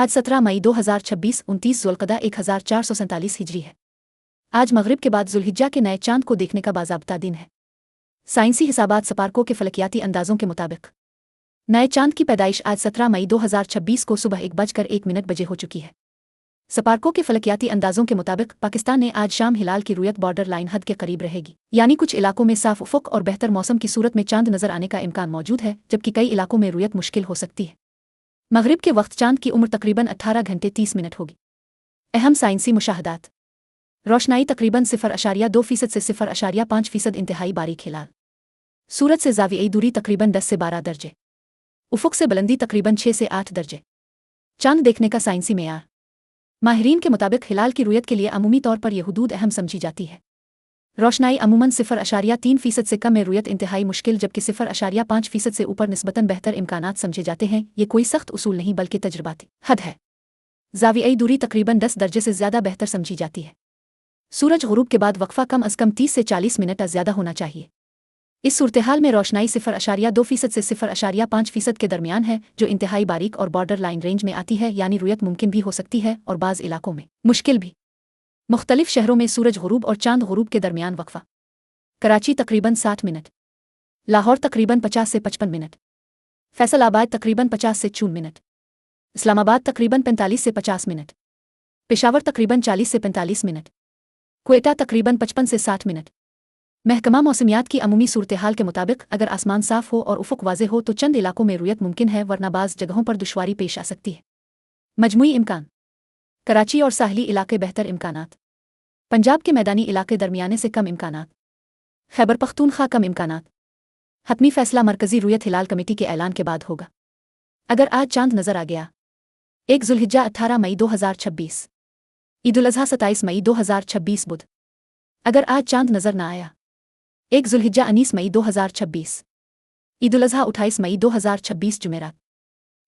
आज 17 मई 2026 29 ज़ुल्क़दा 1447 हिजरी है। आज मगरिब के बाद ज़ुल्हिज्जा के नए चांद को देखने का बाज़ाब्ता दिन है। साइंसी हिसाबात सपारकों के फलकियाती अंदाज़ों के मुताबिक नए चांद की पैदाइश आज 17 मई 2026 को सुबह 1:01 बजे हो चुकी है। सपारकों के फलकियाती अंदाज़ों के मुताबिक पाकिस्तान ने आज शाम हिलाल की रुयत बॉर्डर लाइन हद के करीब रहेगी, यानी कुछ इलाकों में साफ उफ़ुक और बेहतर मौसम की सूरत में चांद नज़र आने का इम्कान मौजूद है, जबकि कई इलाकों में रुयत मुश्किल हो सकती है। मगरिब के वक्त चांद की उम्र तकरीबन 18 घंटे 30 मिनट होगी। अहम साइंसी मुशाहदात: रोशनाई तकरीबन 0.2% से 0.5% इंतहाई बारीक हिलाल। सूरज से ज़ावियाई दूरी तकरीबन 10 से 12 दर्जे। उफ़ुक से बुलंदी तकरीबन 6 से 8 दर्जे। चांद देखने का साइंसी मेयार: माहिरीन के मुताबिक हिलाल की रुयत के लिए अमूमी तौर पर यह हुदूद अहम समझी जाती है। रोशनाई अमूमन 0.3% से कम में रुयत इंतहाई मुश्किल, जबकि 0.5% से ऊपर निस्बतन बेहतर इम्कानात समझे जाते हैं। ये कोई सख्त उसूल नहीं बल्कि तजुर्बाती हद है। ज़ावियाई दूरी तकरीबन 10 दर्जे से ज़्यादा बेहतर समझी जाती है। सूरज गुरूब के बाद वक्फा कम अज़ कम 30 से 40 मिनट ज़्यादा होना चाहिए। इस सूरत-ए-हाल में रोशनाई 0.2% से 0.5% के दरमियान है, जो इंतहाई बारीक और बॉर्डर लाइन रेंज में आती है, यानी रुयत मुमकिन भी हो सकती है और बाज़ इलाकों में मुश्किल भी। मुख्तलिफ शहरों में सूरज गुरूब और चांद गुरूब के दरमियान वक्फा: कराची तकरीबन 60 मिनट, लाहौर तकरीबन 50 से 55 मिनट, फैसलाबाद तकरीबन 50 से 54 मिनट, इस्लामाबाद तकरीबन 45 से 50 मिनट, पेशावर तकरीबन 40 से 45 मिनट, क्वेटा तकरीबन 55 से 60 मिनट। महकमा मौसमियात की अमूमी सूरत-ए-हाल के मुताबिक अगर आसमान साफ हो और उफ़ुक वाज़े हो तो चंद इलाकों में रुयत मुमकिन है, वरना बाज़ जगहों पर दुश्वारी पेश आ सकती है। मजमूई इम्कान: कराची और साहली इलाके बेहतर इम्कानात, पंजाब के मैदानी इलाके दरमियाने से कम इम्कानात, खैबर पख्तूनख्वा कम इम्कानात। हतमी फैसला मरकज़ी रुयत हिलाल कमेटी के ऐलान के बाद होगा। अगर आज चांद नज़र आ गया 1 ज़ुल्हिज्जा 18 मई 2026, ईद-उल-अज़हा 27 मई 2026 बुध। अगर आज चांद नज़र न आया 1 ज़ुल्हिज्जा 19 मई 2026, ईद-उल-अज़हा 28 मई 2026 जुमेरात।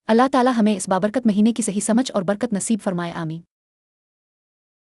अल्लाह ताला हमें इस बाबरकत महीने की सही समझ और बरकत नसीब फरमाए, आमीन।